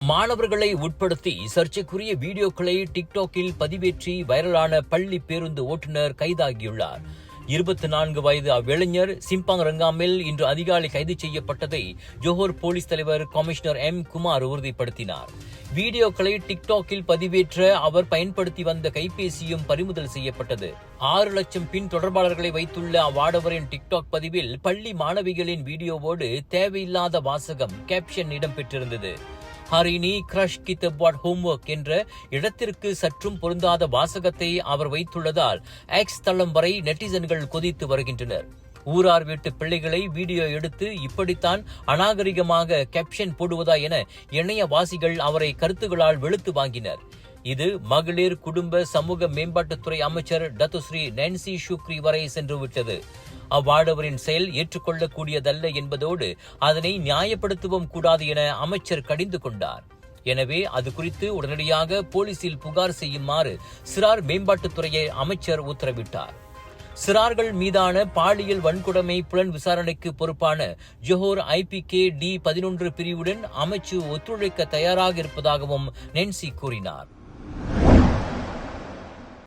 மாணவர்களை உட்படுத்தி சர்ச்சைக்குரிய வீடியோக்களை டிக்டாக்கில் பதிவேற்றி வைரலான பள்ளி பேருந்து ஓட்டுநர் கைதாகியுள்ளார். 24 வயது அவ்விளைஞர் சிம்பாங் ரங்காமில் இன்று அதிகாலை கைது செய்யப்பட்டதை ஜோஹர் போலீஸ் தலைவர் கமிஷனர் எம். குமார் உறுதிப்படுத்தினார். வீடியோக்களை டிக்டாக்கில் பதிவேற்ற அவர் பயன்படுத்தி வந்த கைபேசியும் பறிமுதல் செய்யப்பட்டது. 6 லட்சம் பின் தொடர்பாளர்களை வைத்துள்ள அவ்வாடவரின் டிக்டாக் பதிவில் பள்ளி மாணவிகளின் வீடியோவோடு தேவையில்லாத வாசகம் கேப்ஷன் இடம்பெற்றிருந்தது. ஹரினி கிரஷ் கி தப்வாட் ஹோம்வொர்க் என்ற இடத்திற்கு சற்றும் பொருந்தாத வாசகத்தை அவர் வைத்துள்ளதால் எக்ஸ் தளம் வரை நெட்டிசன்கள் கொதித்து வருகின்றனர். ஊரார் வீட்டு பிள்ளைகளை வீடியோ எடுத்து இப்படித்தான் அநாகரிகமாக கேப்ஷன் போடுவதா என இணையவாசிகள் அவரை கருத்துகளால் வெளுத்து வாங்கினர். இது மகளிர் குடும்ப சமூக மேம்பாட்டுத்துறை அமைச்சர் டத்துஸ்ரீ நான்சி ஷுக்ரி வரை சென்றுவிட்டது. அவ்வாடவரின் செயல் ஏற்றுக்கொள்ளக்கூடியதல்ல என்பதோடு அதனை நியாயப்படுத்தவும் கூடாது என அமைச்சர் கடிந்து கொண்டார். எனவே அது குறித்து உடனடியாக போலீசில் புகார் செய்யுமாறு சிறார் மேம்பாட்டுத்துறையை அமைச்சர் உத்தரவிட்டார். சிறார்கள் மீதான பாலியல் வன்கொடுமை புலன் விசாரணைக்கு பொறுப்பான ஜோஹர் IPK D11 பிரிவுடன் அமைச்சு ஒத்துழைக்க தயாராக இருப்பதாகவும் நென்சி கூறினார்.